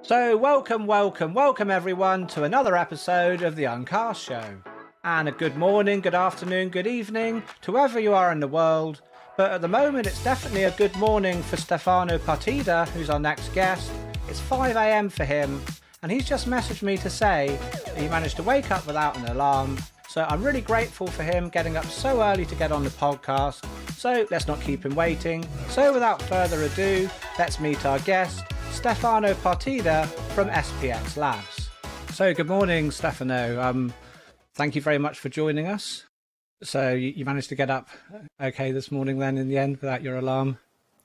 So welcome everyone to another episode of the Uncast Show. And a good morning, good afternoon, good evening to wherever you are in the world. But at the moment it's definitely a good morning for Stefano Partida, who's our next guest. It's 5 AM for him, and he's just messaged me to say that he managed to wake up without an alarm. So I'm really grateful for him getting up so early to get on the podcast. So let's not keep him waiting. So without further ado, let's meet our guest, Stefano Partida from SPXLabs. So good morning, Stefano. Thank you very much for joining us. So you managed to get up okay this morning then in the end without your alarm?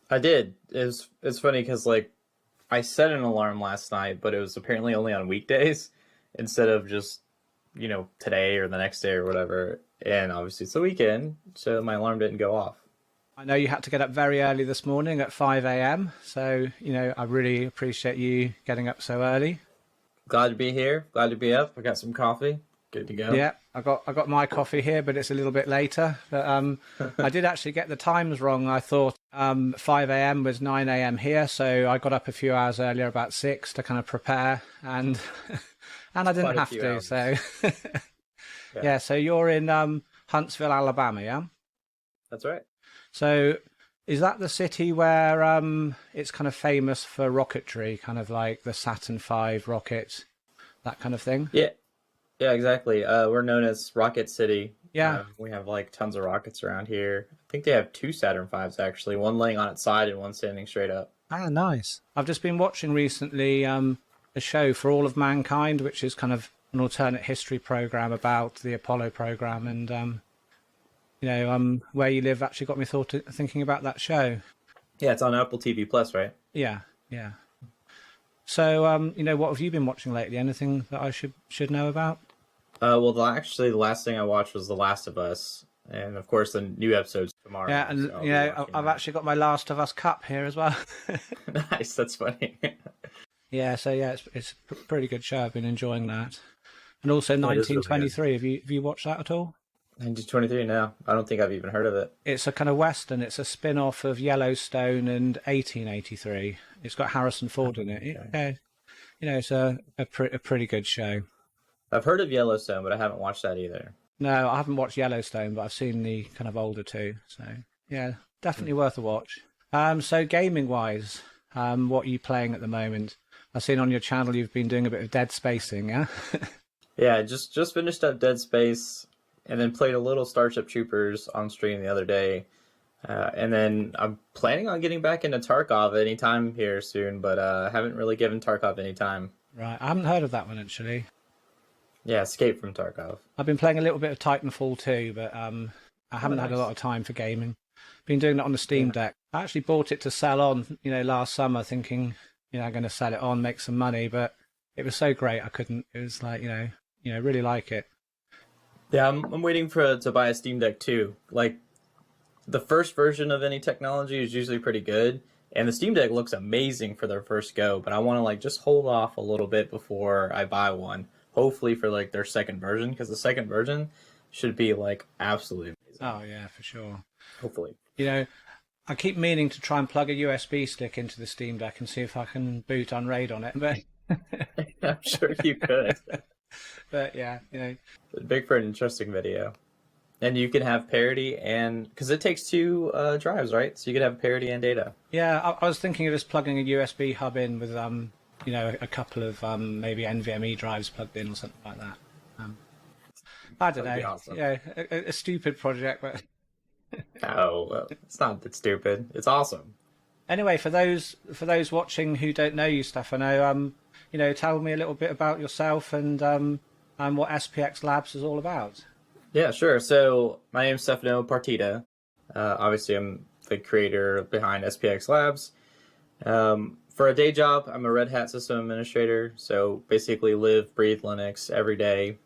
I did. It's funny because like I set an alarm last night, but it was apparently only on weekdays instead of just, today or the next day or whatever. And obviously it's the weekend, so my alarm didn't go off. I know you had to get up very early this morning at 5 AM. So, I really appreciate you getting up so early. Glad to be here. Glad to be up. I got some coffee. Good to go. Yeah, I got my coffee here, but it's a little bit later. But I did actually get the times wrong. I thought 5 AM was 9 AM here. So I got up a few hours earlier, about 6, to kind of prepare. And and I didn't have to. Hours. So, yeah, so you're in Huntsville, Alabama, yeah? That's right. So is that the city where it's kind of famous for rocketry, kind of like the Saturn V rocket, that kind of thing? Yeah, exactly. We're known as Rocket City. Yeah. We have like tons of rockets around here. I think they have 2 Saturn Vs actually, one laying on its side and one standing straight up. Ah, nice. I've just been watching recently a show For All of Mankind, which is kind of an alternate history program about the Apollo program, and Where You Live actually got me thinking about that show. Yeah, it's on Apple TV Plus, right? Yeah. So, what have you been watching lately? Anything that I should know about? Well, the last thing I watched was The Last of Us, and of course the new episode's tomorrow. Yeah, and so I've actually got my Last of Us cup here as well. Nice, that's funny. Yeah, so it's a pretty good show. I've been enjoying that, and also 1923. Really have you watched that at all? 1923 now. I don't think I've even heard of it. It's a kind of Western. It's a spin-off of Yellowstone and 1883. It's got Harrison Ford in it. Okay. It's a pretty good show. I've heard of Yellowstone, but I haven't watched that either. No, I haven't watched Yellowstone, but I've seen the kind of older two. So, yeah, definitely worth a watch. So gaming-wise, what are you playing at the moment? I've seen on your channel you've been doing a bit of Dead Spacing, yeah? Yeah, just finished up Dead Space, and then played a little Starship Troopers on stream the other day. And then I'm planning on getting back into Tarkov anytime here soon, but I haven't really given Tarkov any time. Right, I haven't heard of that one, actually. Yeah, Escape from Tarkov. I've been playing a little bit of Titanfall too, but I haven't had a lot of time for gaming. Been doing that on the Steamdeck. I actually bought it to sell on, last summer, thinking, I'm going to sell it on, make some money, but it was so great I couldn't. It was like, really like it. Yeah, I'm waiting to buy a Steamdeck too. Like, the first version of any technology is usually pretty good, and the Steamdeck looks amazing for their first go, but I want to just hold off a little bit before I buy one. Hopefully for their second version, because the second version should be absolutely amazing. Oh yeah, for sure. Hopefully. I keep meaning to try and plug a USB stick into the Steam Deck and see if I can boot Unraid on it, but I'm sure you could. But yeah, It'd make for an interesting video. And you can have parity, and because it takes 2 drives, right? So you could have parity and data. Yeah, I was thinking of just plugging a USB hub in with a couple of maybe NVMe drives plugged in or something like that. I don't know. Awesome. Yeah, a stupid project, but well, it's not that stupid. It's awesome. Anyway, for those watching who don't know you, Stefano, tell me a little bit about yourself and what SPXLabs is all about. Yeah, sure. So my name's Stefano Partida. Obviously, I'm the creator behind SPXLabs. For a day job, I'm a Red Hat system administrator, so basically live, breathe Linux every day.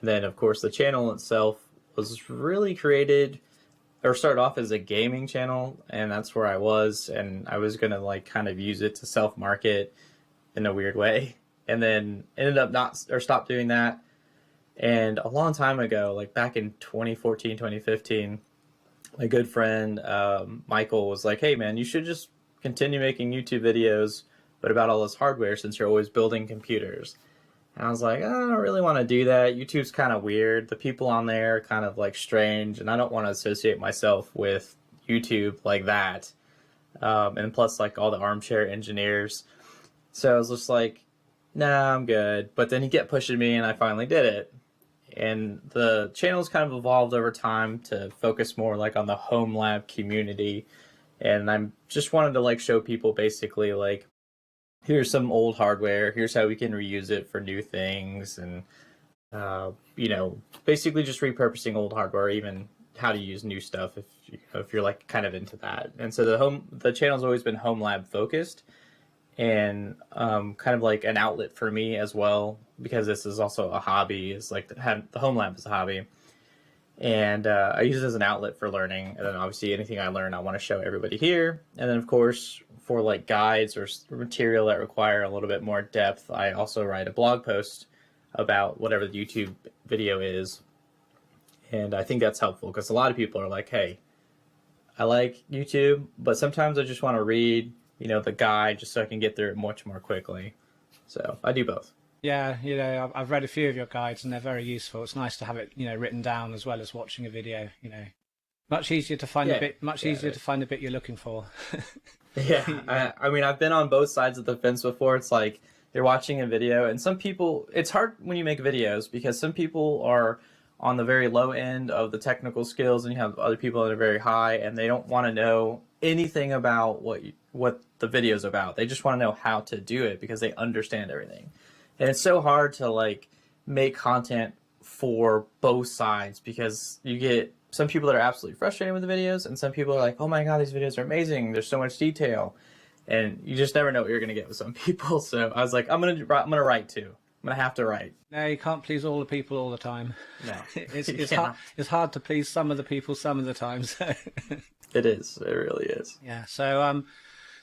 And then, of course, the channel itself was really created or started off as a gaming channel, and that's where I was, and I was going to kind of use it to self-market in a weird way, and then ended up stopped doing that. And a long time ago, back in 2014, 2015, my good friend Michael was like, hey man, you should just continue making YouTube videos but about all this hardware since you're always building computers. And I was like, I don't really want to do that. YouTube's kind of weird. The people on there are kind of like strange, and I don't want to associate myself with YouTube like that. And plus, like all the armchair engineers. So I was just like, nah, I'm good. But then he kept pushing me, and I finally did it. And the channel's kind of evolved over time to focus more like on the home lab community. And I'm just wanted to like show people basically like, here's some old hardware, here's how we can reuse it for new things, and you know, basically just repurposing old hardware, even how to use new stuff if you're like kind of into that. And so the channel's always been home lab focused, and kind of like an outlet for me as well, because this is also a hobby. It's like the home lab is a hobby, and I use it as an outlet for learning. And then obviously anything I learn I want to show everybody here. And then of course for like guides or material that require a little bit more depth, I also write a blog post about whatever the YouTube video is. And I think that's helpful because a lot of people are like, hey, I like YouTube, but sometimes I just want to read, you know, the guide just so I can get through it much more quickly. So I do both. Yeah, you know, I've read a few of your guides and they're very useful. It's nice to have it, you know, written down as well as watching a video. You know, much easier to find easier to find the bit you're looking for. Yeah, I mean, I've been on both sides of the fence before. It's like you're watching a video, and some people, it's hard when you make videos because some people are on the very low end of the technical skills, and you have other people that are very high, and they don't want to know anything about what the video's about. They just want to know how to do it because they understand everything. And it's so hard to like make content for both sides because you get some people that are absolutely frustrated with the videos, and some people are like, oh my god, these videos are amazing, there's so much detail. And you just never know what you're going to get with some people. So I was like, I'm gonna write too. I'm going to have to write. No, you can't please all the people all the time. No. It's hard to please some of the people some of the time. So. It is. It really is. Yeah. So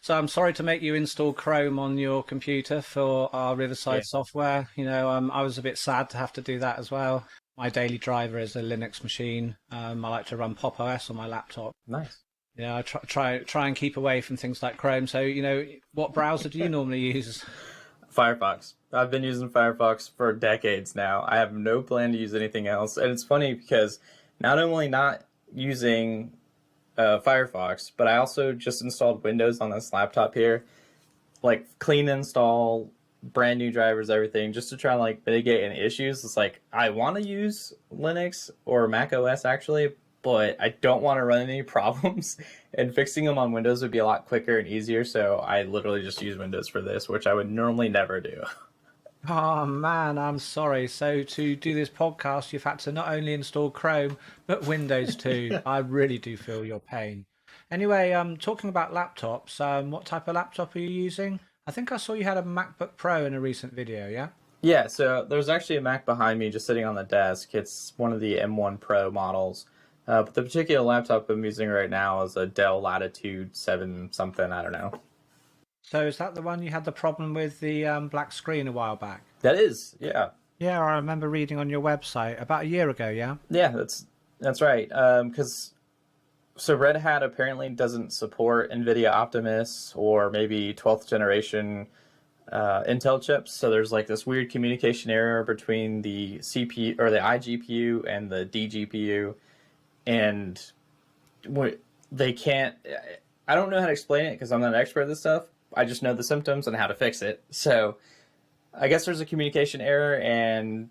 I'm sorry to make you install Chrome on your computer for our Riverside software. You know, I was a bit sad to have to do that as well. My daily driver is a Linux machine. I like to run Pop! OS on my laptop. Nice. Yeah, I try and keep away from things like Chrome. So, you know, what browser do you normally use? Firefox. I've been using Firefox for decades now. I have no plan to use anything else. And it's funny because not only not using Firefox, but I also just installed Windows on this laptop here. Like clean install, brand new drivers, everything, just to try and like mitigate any issues. It's like I want to use Linux or Mac OS actually, but I don't want to run any problems, and fixing them on Windows would be a lot quicker and easier. So I literally just use Windows for this, which I would normally never do. Oh man, I'm sorry. So to do this podcast, you've had to not only install Chrome, but Windows too. I really do feel your pain. Anyway, talking about laptops, what type of laptop are you using? I think I saw you had a MacBook Pro in a recent video, yeah? Yeah, so there's actually a Mac behind me just sitting on the desk. It's one of the M1 Pro models. But the particular laptop I'm using right now is a Dell Latitude 7 something, I don't know. So is that the one you had the problem with the black screen a while back? That is, yeah. Yeah, I remember reading on your website about a year ago, yeah? Yeah, that's right. So Red Hat apparently doesn't support NVIDIA Optimus or maybe 12th generation Intel chips. So there's like this weird communication error between the CPU or the iGPU and the dGPU. And they can't, I don't know how to explain it because I'm not an expert at this stuff. I just know the symptoms and how to fix it. So I guess there's a communication error, and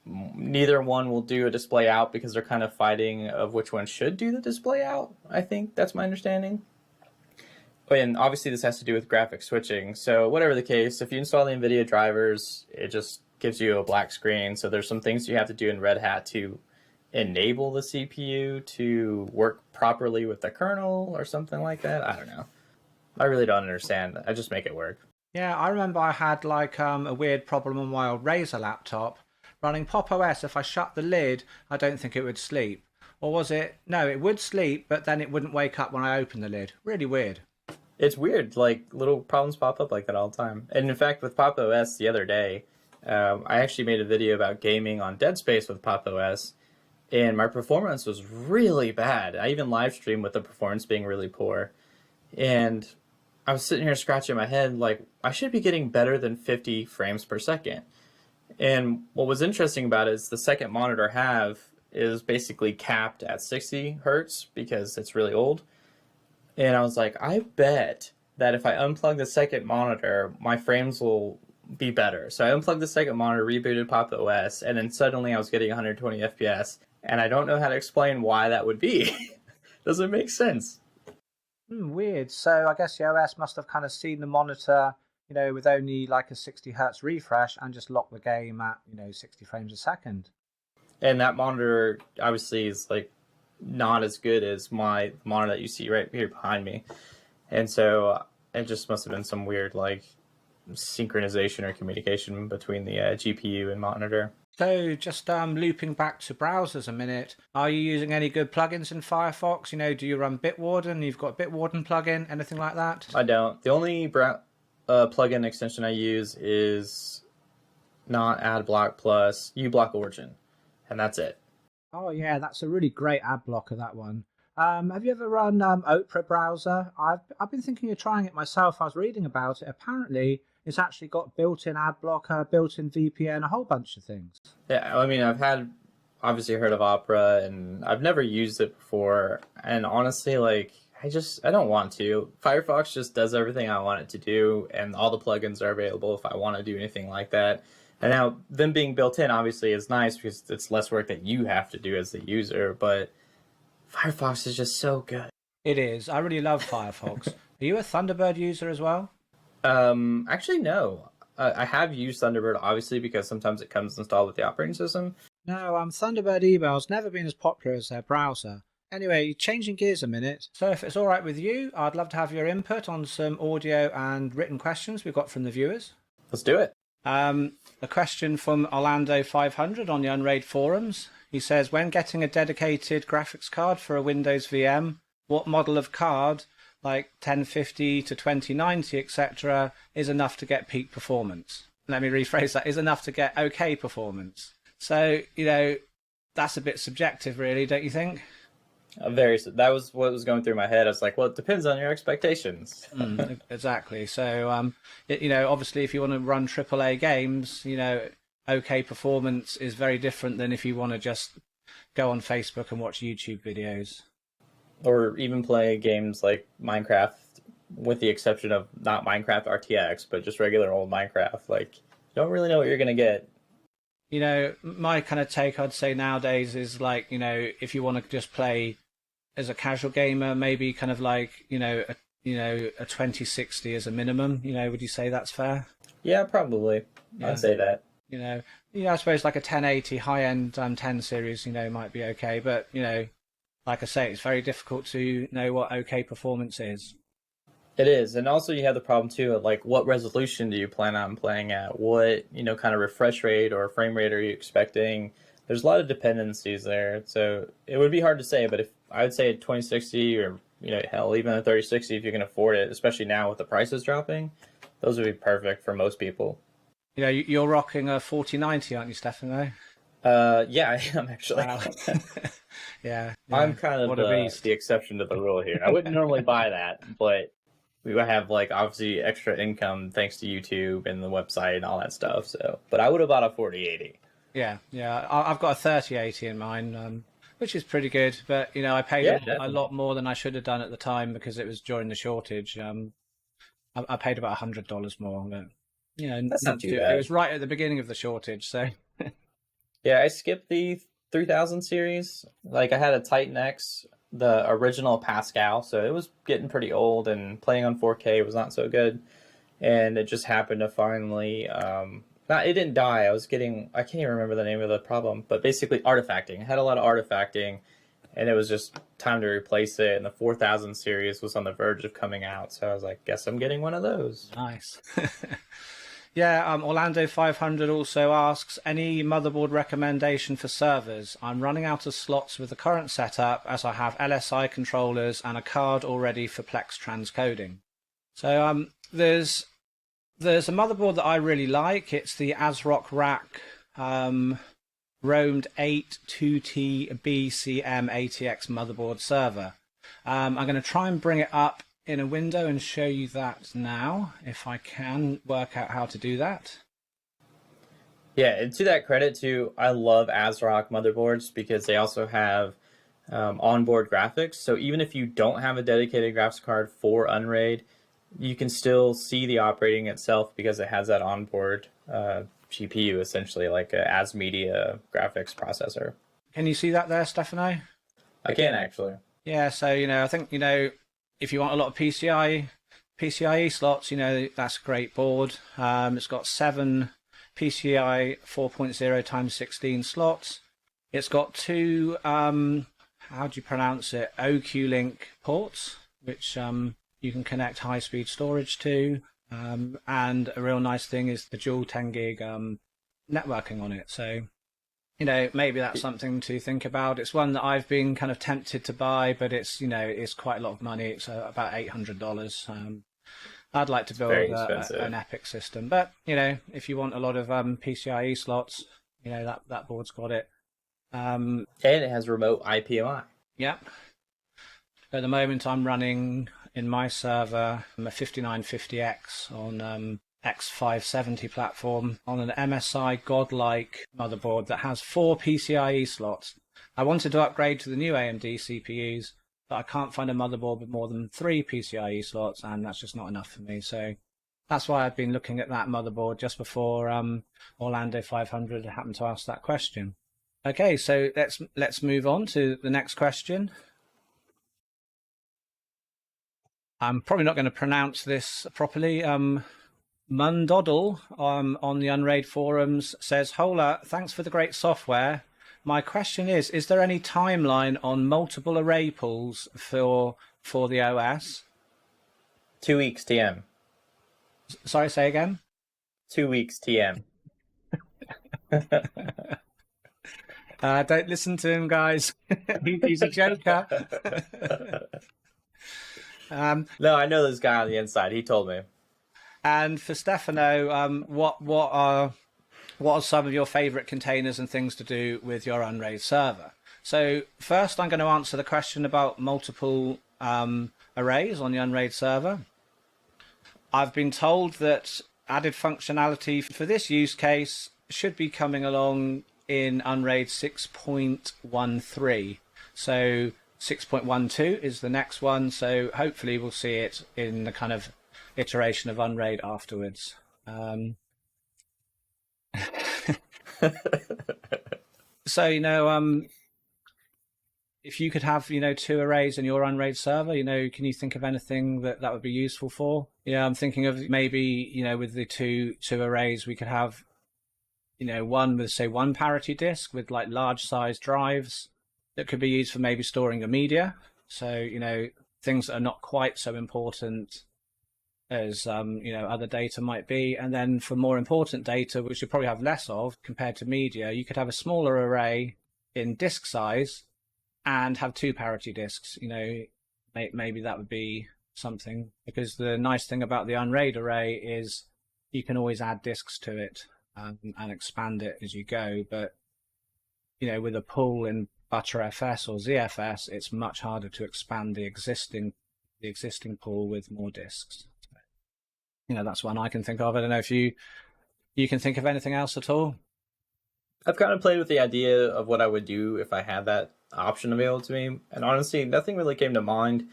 neither one will do a display out because they're kind of fighting of which one should do the display out. I think that's my understanding. And obviously this has to do with graphic switching. So whatever the case, if you install the NVIDIA drivers, it just gives you a black screen. So there's some things you have to do in Red Hat to enable the CPU to work properly with the kernel or something like that. I don't know. I really don't understand. I just make it work. Yeah, I remember I had like a weird problem on my old Razer laptop. Running Pop! OS, if I shut the lid, I don't think it would sleep. Or was it? No, it would sleep, but then it wouldn't wake up when I opened the lid. Really weird. It's weird. Like, little problems pop up like that all the time. And in fact, with Pop! OS the other day, I actually made a video about gaming on Dead Space with Pop! OS. And my performance was really bad. I even live streamed with the performance being really poor. And I was sitting here scratching my head, like, I should be getting better than 50 frames per second. And what was interesting about it is the second monitor I have is basically capped at 60 hertz because it's really old. And I was like, I bet that if I unplug the second monitor, my frames will be better. So I unplugged the second monitor, rebooted Pop OS, and then suddenly I was getting 120 FPS. And I don't know how to explain why that would be. Doesn't make sense. Weird. So I guess the OS must have kind of seen the monitor, with only like a 60 hertz refresh and just locked the game at, 60 frames a second. And that monitor obviously is like not as good as my monitor that you see right here behind me. And so it just must have been some weird like synchronization or communication between the GPU and monitor. So just looping back to browsers a minute, are you using any good plugins in Firefox? Do you run Bitwarden? You've got a Bitwarden plugin, anything like that? I don't. The only plugin extension I use is not AdBlock plus uBlock Origin, and that's it. Oh yeah, that's a really great ad blocker, that one. Have you ever run Opera browser? I've been thinking of trying it myself. I was reading about it. Apparently, it's actually got built-in ad blocker, built-in VPN, a whole bunch of things. Yeah, I mean, I've obviously heard of Opera, and I've never used it before. And honestly, like, I don't want to. Firefox just does everything I want it to do, and all the plugins are available if I want to do anything like that. And now, them being built in, obviously, is nice because it's less work that you have to do as the user, but Firefox is just so good. It is. I really love Firefox. Are you a Thunderbird user as well? Actually, no. I have used Thunderbird, obviously, because sometimes it comes installed with the operating system. No, Thunderbird email's never been as popular as their browser. Anyway, changing gears a minute. So if it's all right with you, I'd love to have your input on some audio and written questions we've got from the viewers. Let's do it. A question from Orlando500 on the Unraid forums. He says, when getting a dedicated graphics card for a Windows VM, what model of card, like 1050 to 2090, etc., is enough to get peak performance? Let me rephrase that, is enough to get okay performance. So, that's a bit subjective, really, don't you think? That was what was going through my head. I was like, well, it depends on your expectations. Exactly. So, obviously, if you want to run AAA games, okay performance is very different than if you want to just go on Facebook and watch YouTube videos. Or even play games like Minecraft, with the exception of not Minecraft RTX, but just regular old Minecraft. Like, you don't really know what you're going to get. My kind of take, I'd say nowadays is like, if you want to just play as a casual gamer, maybe kind of like, a 2060 as a minimum. Would you say that's fair? Yeah, probably. Yeah. I'd say that. I suppose like a 1080 high-end 10 series, might be okay. But, like I say, it's very difficult to know what okay performance is. It is. And also you have the problem too of like, what resolution do you plan on playing at? What, kind of refresh rate or frame rate are you expecting? There's a lot of dependencies there. So it would be hard to say, but if I would say a 2060 or, hell, even a 3060 if you can afford it, especially now with the prices dropping, those would be perfect for most people. You're rocking a 4090, aren't you, Stefano? Yeah, I am actually. Wow. yeah. I'm kind of the exception to the rule here. I wouldn't normally buy that, but we have like obviously extra income thanks to YouTube and the website and all that stuff. So, but I would have bought a 4080. Yeah. I've got a 3080 in mine, which is pretty good. But I paid a lot more than I should have done at the time because it was during the shortage. I paid about $100 more. But, that's not too bad. It was right at the beginning of the shortage, so. Yeah, I skipped the 3000 series. Like I had a Titan X, the original Pascal, so it was getting pretty old and playing on 4K was not so good. And it just happened to finally, it didn't die. I can't even remember the name of the problem, but basically artifacting. I had a lot of artifacting and it was just time to replace it. And the 4000 series was on the verge of coming out. So I was like, guess I'm getting one of those. Nice. Yeah, Orlando 500 also asks, any motherboard recommendation for servers? I'm running out of slots with the current setup as I have LSI controllers and a card already for Plex transcoding. So there's a motherboard that I really like. It's the ASRock Romed8-2T BCM ATX motherboard server. I'm going to try and bring it up in a window and show you that now, if I can work out how to do that. Yeah, and to that credit too, I love ASRock motherboards because they also have onboard graphics. So even if you don't have a dedicated graphics card for Unraid, you can still see the operating itself because it has that onboard GPU, essentially like a as media graphics processor. Can you see that there, Stefano? I can actually. Yeah, so, I think, if you want a lot of PCIe slots, that's a great board. It's got 7 PCI 4.0 times 16 slots. It's got 2, how do you pronounce it, OQ-Link ports, which you can connect high-speed storage to. And a real nice thing is the dual 10 gig networking on it. So, maybe that's something to think about. It's one that I've been kind of tempted to buy, but it's, it's quite a lot of money. It's about $800. I'd like to build an Epic system, but if you want a lot of PCIe slots, that board's got it. And it has remote IPMI. Yep. At the moment, I'm running in my server a 5950X on X570 platform on an MSI GODLIKE motherboard that has 4 PCIe slots. I wanted to upgrade to the new AMD CPUs, but I can't find a motherboard with more than 3 PCIe slots, and that's just not enough for me. So that's why I've been looking at that motherboard just before Orlando 500 happened to ask that question. Okay, so let's move on to the next question. I'm probably not going to pronounce this properly. Mundodl on the Unraid forums says, Hola, thanks for the great software. My question is there any timeline on multiple array pools for the OS? 2 weeks TM. Sorry, say again? 2 weeks TM. Don't listen to him, guys. He's a joker. No, I know this guy on the inside. He told me. And for Stefano, what are some of your favorite containers and things to do with your Unraid server? So first, I'm going to answer the question about multiple arrays on the Unraid server. I've been told that added functionality for this use case should be coming along in Unraid 6.13. So 6.12 is the next one. So hopefully we'll see it in the kind of iteration of Unraid afterwards. So, if you could have, 2 arrays in your Unraid server, can you think of anything that would be useful for? Yeah, I'm thinking of maybe, with the two arrays, we could have, one with, say, 1 parity disk with like large size drives that could be used for maybe storing your media. So, things that are not quite so important as other data might be. And then for more important data, which you probably have less of compared to media, you could have a smaller array in disk size and have 2 parity disks. Maybe that would be something, because the nice thing about the Unraid array is you can always add disks to it and expand it as you go. But with a pool in ButterFS or ZFS, it's much harder to expand the existing pool with more disks. That's one I can think of. I don't know if you can think of anything else at all. I've kind of played with the idea of what I would do if I had that option available to me, and honestly, nothing really came to mind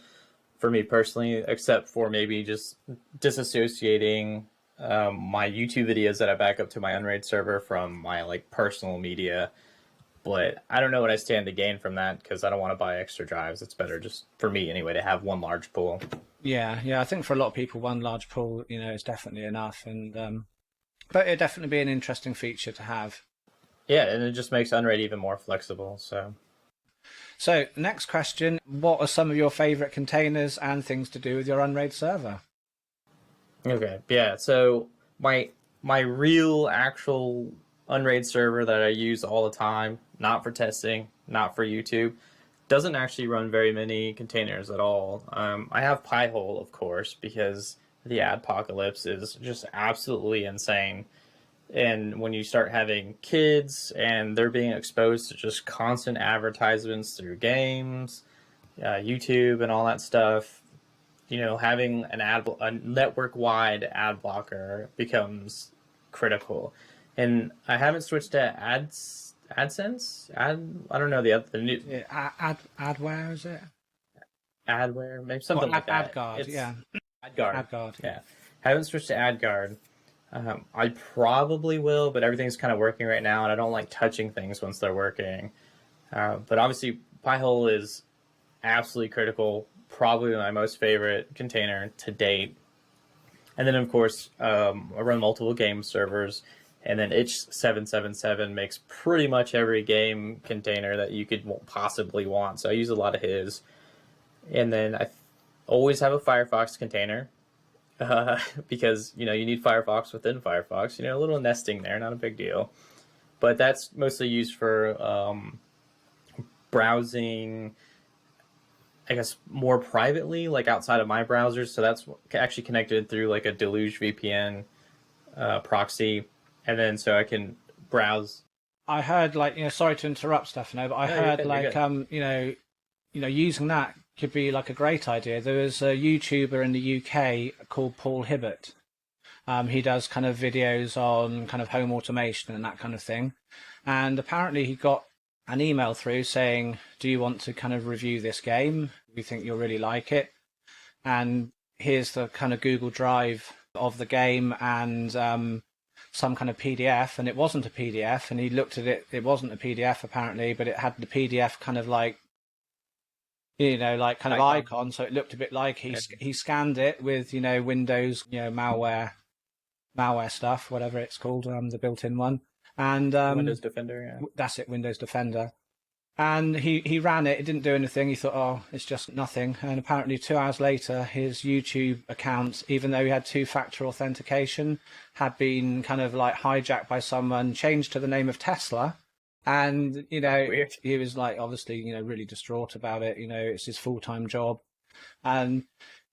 for me personally, except for maybe just disassociating my YouTube videos that I back up to my Unraid server from my personal media. But I don't know what I stand to gain from that, because I don't want to buy extra drives. It's better, just for me anyway, to have one large pool. Yeah, I think for a lot of people, one large pool, is definitely enough, and but it'd definitely be an interesting feature to have. Yeah, and it just makes Unraid even more flexible. So next question: what are some of your favorite containers and things to do with your Unraid server? Okay, yeah. So my real actual Unraid server that I use all the time, not for testing, not for YouTube, doesn't actually run very many containers at all. I have Pi-hole, of course, because the adpocalypse is just absolutely insane. And when you start having kids and they're being exposed to just constant advertisements through games, YouTube, and all that stuff, having a network-wide ad blocker becomes critical. And I haven't switched to AdSense. I don't know the new Adware, is it? Adware, maybe something like that. AdGuard, yeah. AdGuard, yeah. Haven't switched to AdGuard. I probably will, but everything's kind of working right now, and I don't like touching things once they're working. But obviously, Pi-hole is absolutely critical. Probably my most favorite container to date. And then, of course, I run multiple game servers, and then itch777 makes pretty much every game container that you could possibly want. So I use a lot of his. And then I always have a Firefox container because, you need Firefox within Firefox. A little nesting there, not a big deal. But that's mostly used for browsing, I guess, more privately, like outside of my browsers. So that's actually connected through like a Deluge VPN proxy. And then so I can browse. I heard sorry to interrupt, Stefano, but I heard using that could be like a great idea. There was a YouTuber in the UK called Paul Hibbert. He does kind of videos on kind of home automation and that kind of thing. And apparently he got an email through saying, do you want to kind of review this game? We think you'll really like it. And here's the kind of Google Drive of the game and some kind of PDF. And it wasn't a PDF. And he looked at it. It wasn't a PDF apparently, but it had the PDF kind of like, kind of icon. So it looked a bit like he scanned it with, Windows, malware stuff, whatever it's called, the built-in one. And Windows Defender, yeah. That's it, Windows Defender. And he ran it. It didn't do anything. He thought, oh, it's just nothing. And apparently 2 hours later, his YouTube account, even though he had two-factor authentication, had been kind of like hijacked by someone, changed to the name of Tesla. And, Weird. He was like, obviously, really distraught about it. It's his full-time job. And,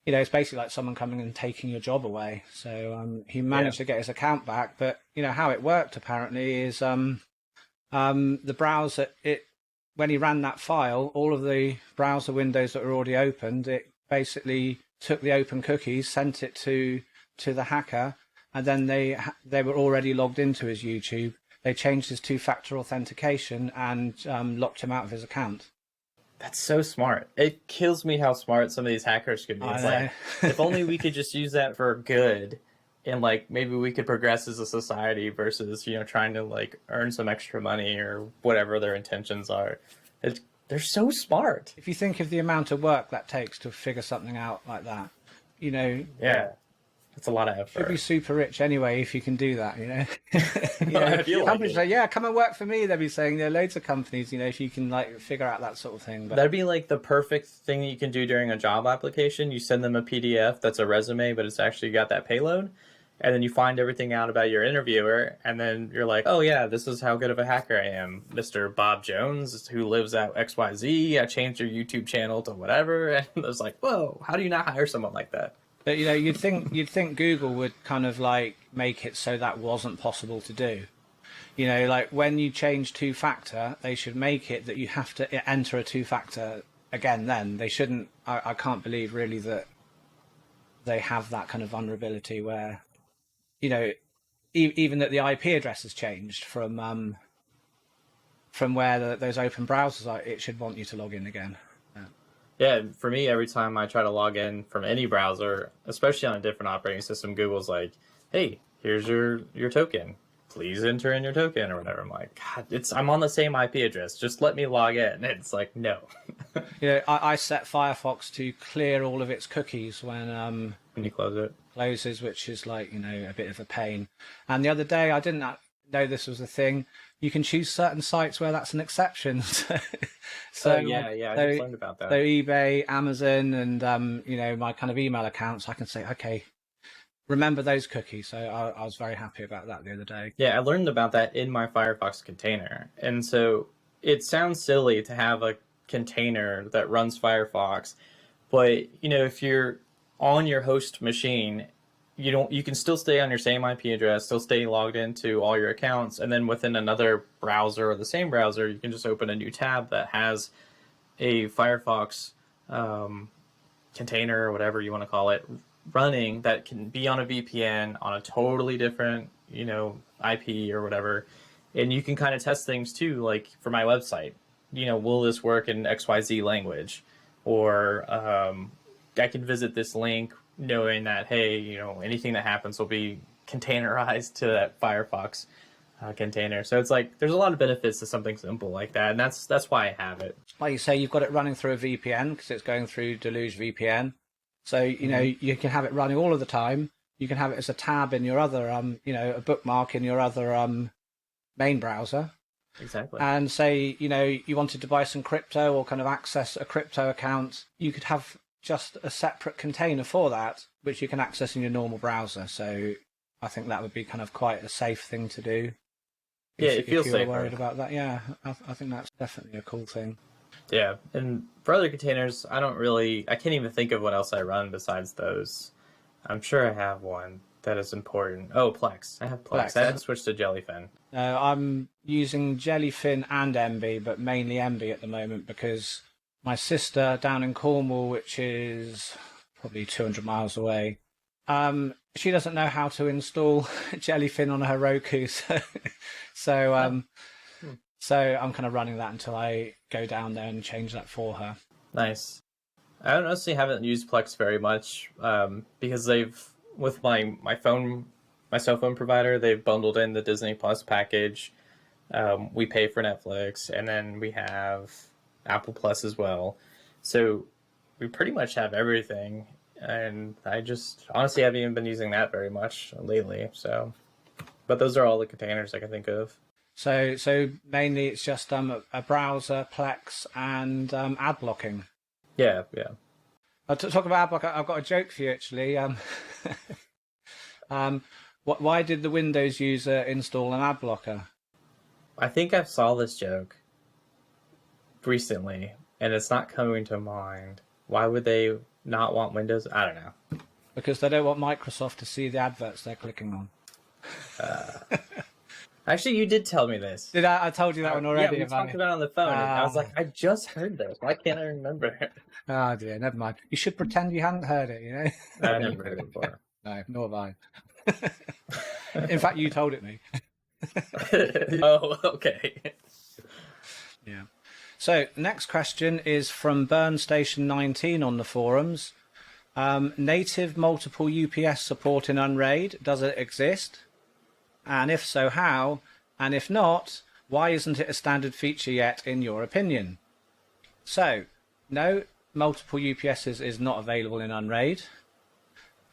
it's basically like someone coming and taking your job away. So he managed to get his account back. But, how it worked apparently is the browser, when he ran that file, all of the browser windows that were already opened, it basically took the open cookies, sent it to the hacker, and then they were already logged into his YouTube. They changed his two-factor authentication and locked him out of his account. That's so smart. It kills me how smart some of these hackers could be. It's like, if only we could just use that for good, and like maybe we could progress as a society versus trying to like earn some extra money or whatever their intentions are. They're so smart. If you think of the amount of work that takes to figure something out like that, yeah. It's a lot of effort. You'd be super rich anyway if you can do that, Companies say, yeah, come and work for me. They'll be saying there are loads of companies, if you can like figure out that sort of thing. But that'd be like the perfect thing that you can do during a job application. You send them a PDF that's a resume, but it's actually got that payload. And then you find everything out about your interviewer. And then you're like, oh, yeah, this is how good of a hacker I am. Mr. Bob Jones, who lives at XYZ. I changed your YouTube channel to whatever. And I was like, whoa, how do you not hire someone like that? But you'd think Google would kind of like make it so that wasn't possible to do. Like when you change two-factor, they should make it that you have to enter a two-factor again. Then they shouldn't. I can't believe really that they have that kind of vulnerability where, even that the IP address has changed from where those open browsers are. It should want you to log in again. Yeah, for me, every time I try to log in from any browser, especially on a different operating system, Google's like, hey, here's your token. Please enter in your token or whatever. I'm like, God, I'm on the same IP address. Just let me log in. And it's like, no. I set Firefox to clear all of its cookies when you close it. Closes, which is like, a bit of a pain. And the other day, I didn't know this was a thing. You can choose certain sites where that's an exception. So I just learned about that. So eBay, Amazon, and my kind of email accounts, I can say, okay, remember those cookies. So I was very happy about that the other day. Yeah, I learned about that in my Firefox container, and so it sounds silly to have a container that runs Firefox, but if you're on your host machine, you can still stay on your same IP address, still stay logged into all your accounts, and then within another browser or the same browser, you can just open a new tab that has a Firefox container or whatever you want to call it running that can be on a VPN on a totally different, IP or whatever. And you can kind of test things too, like for my website, will this work in XYZ language? Or I can visit this link knowing that, hey, anything that happens will be containerized to that Firefox container. So it's like there's a lot of benefits to something simple like that, and that's why I have it. Like you say, you've got it running through a VPN because it's going through Deluge VPN. So you can have it running all of the time. You can have it as a tab in your other a bookmark in your other main browser. Exactly. And say you wanted to buy some crypto or kind of access a crypto account, you could have just a separate container for that, which you can access in your normal browser. So I think that would be kind of quite a safe thing to do. Yeah, it feels safer. If you're worried about that, yeah, I think that's definitely a cool thing. Yeah, and for other containers, I can't even think of what else I run besides those. I'm sure I have one that is important. Oh, Plex. I have Plex. I had to switch to Jellyfin. No, I'm using Jellyfin and MB, but mainly MB at the moment because my sister down in Cornwall, which is probably 200 miles away, she doesn't know how to install Jellyfin on her Roku, so I'm kind of running that until I go down there and change that for her. Nice. I honestly haven't used Plex very much because with my cell phone provider, they've bundled in the Disney Plus package. We pay for Netflix, and then we have Apple Plus as well. So we pretty much have everything. And I just honestly haven't even been using that very much lately. So, but those are all the containers I can think of. So mainly it's just a browser, Plex, and ad blocking. Yeah. To talk about ad block, I've got a joke for you actually. Why did the Windows user install an ad blocker? I think I saw this joke recently, and it's not coming to mind. Why would they not want Windows? I don't know. Because they don't want Microsoft to see the adverts they're clicking on. Actually, you did tell me this. Did I told you that one already? Yeah, we talked about it on the phone. And I was like, I just heard this. Why can't I remember? Oh dear, never mind. You should pretend you hadn't heard it, I never heard it before. No, nor have I. In fact, you told it me. Oh, okay. Yeah. So, next question is from BurnStation19 on the forums. Native multiple UPS support in Unraid, does it exist? And if so, how? And if not, why isn't it a standard feature yet, in your opinion? So, no, multiple UPSs is not available in Unraid.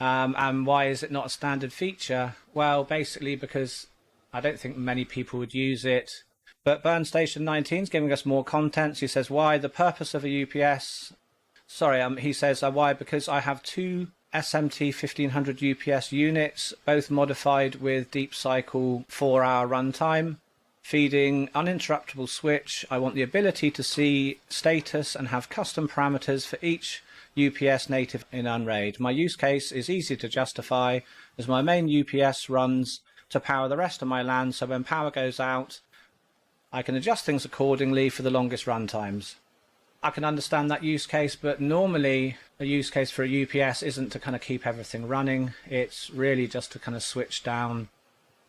And why is it not a standard feature? Well, basically because I don't think many people would use it. But BurnStation19 is giving us more content. He says, why? The purpose of a UPS... he says, why? Because I have two SMT 1500 UPS units, both modified with deep cycle 4-hour runtime, feeding uninterruptible switch. I want the ability to see status and have custom parameters for each UPS native in Unraid. My use case is easy to justify as my main UPS runs to power the rest of my LAN, so when power goes out, I can adjust things accordingly for the longest run times. I can understand that use case, but normally a use case for a UPS isn't to kind of keep everything running. It's really just to kind of switch down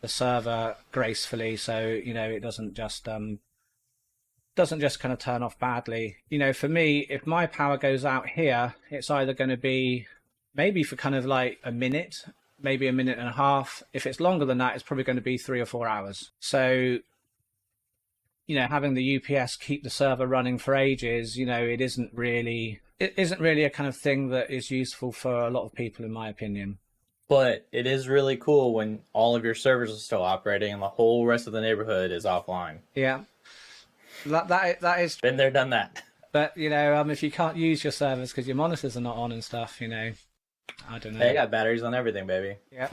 the server gracefully, so it doesn't just kind of turn off badly. For me, if my power goes out here, it's either going to be maybe for kind of like a minute, maybe a minute and a half. If it's longer than that, it's probably going to be 3 or 4 hours. So having the UPS keep the server running for ages, it isn't really a kind of thing that is useful for a lot of people, in my opinion. But it is really cool when all of your servers are still operating and the whole rest of the neighborhood is offline. Yeah, that is. Been there, done that. But if you can't use your servers because your monitors are not on and stuff, I don't know. They got batteries on everything, baby. Yeah.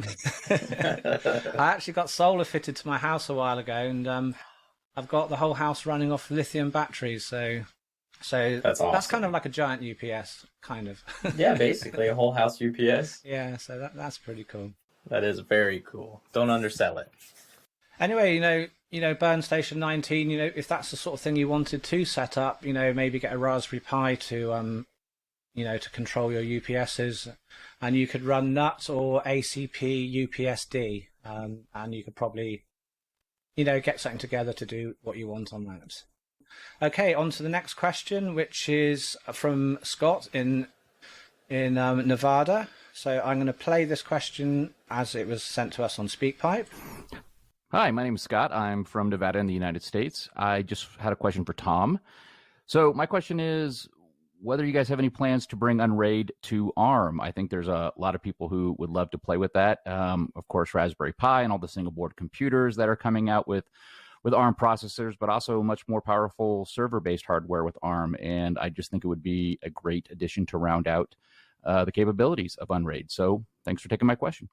I actually got solar fitted to my house a while ago, and I've got the whole house running off lithium batteries, so that's awesome. That's kind of like a giant UPS, kind of. Yeah, basically a whole house UPS. Yeah, so that's pretty cool. That is very cool. Don't undersell it. Anyway, BurnStation19, if that's the sort of thing you wanted to set up, maybe get a Raspberry Pi to to control your UPSs, and you could run NUT or ACP UPSD, and you could probably, get something together to do what you want on that. Okay, on to the next question, which is from Scott in Nevada. So I'm going to play this question as it was sent to us on SpeakPipe. Hi, my name is Scott. I'm from Nevada in the United States. I just had a question for Tom. So my question is whether you guys have any plans to bring Unraid to ARM. I think there's a lot of people who would love to play with that. Of course, Raspberry Pi and all the single board computers that are coming out with ARM processors, but also much more powerful server-based hardware with ARM. And I just think it would be a great addition to round out the capabilities of Unraid. So thanks for taking my question.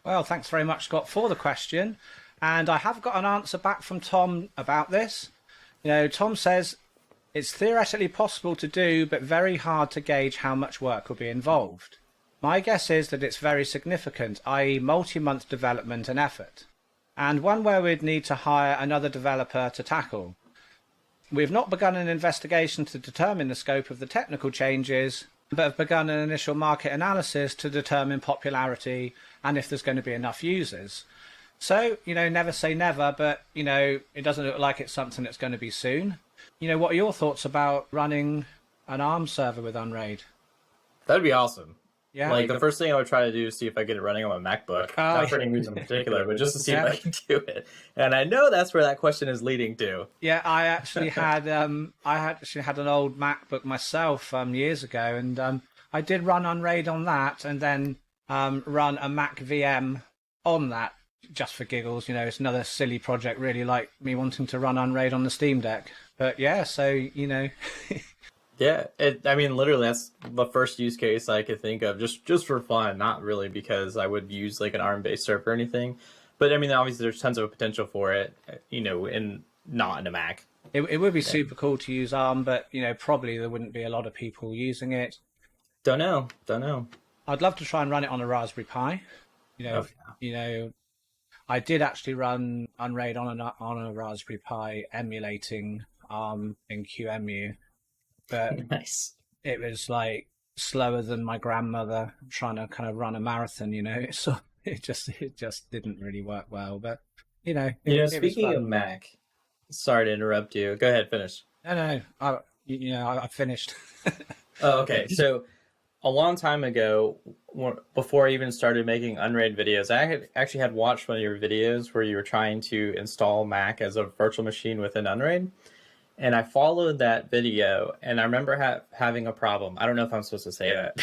Well, thanks very much, Scott, for the question. And I have got an answer back from Tom about this. Tom says it's theoretically possible to do, but very hard to gauge how much work will be involved. My guess is that it's very significant, i.e. multi-month development and effort, and one where we'd need to hire another developer to tackle. We've not begun an investigation to determine the scope of the technical changes, but have begun an initial market analysis to determine popularity and if there's going to be enough users. So, never say never, but, it doesn't look like it's something that's going to be soon. What are your thoughts about running an ARM server with Unraid? That'd be awesome. Yeah. Like, the first thing I would try to do is see if I get it running on my MacBook. Not for any reason in particular, but just to see if I can do it. And I know that's where that question is leading to. Yeah, I actually had an old MacBook myself years ago, and I did run Unraid on that, and then run a Mac VM on that just for giggles. It's another silly project, really, like me wanting to run Unraid on the Steamdeck. But yeah, so Yeah, literally, that's the first use case I could think of, just for fun, not really because I would use like an ARM-based server or anything. But obviously, there's tons of potential for it, and not in a Mac. It would be super cool to use ARM, but probably there wouldn't be a lot of people using it. Don't know. I'd love to try and run it on a Raspberry Pi. I did actually run Unraid on a Raspberry Pi emulating ARM in QEMU. But nice. It was like slower than my grandmother trying to kind of run a marathon, So it just didn't really work well. But speaking of Mac, sorry to interrupt you. Go ahead, finish. No, I finished. Oh, okay. So a long time ago, before I even started making Unraid videos, I actually had watched one of your videos where you were trying to install Mac as a virtual machine within Unraid. And I followed that video, and I remember having a problem. I don't know if I'm supposed to say that,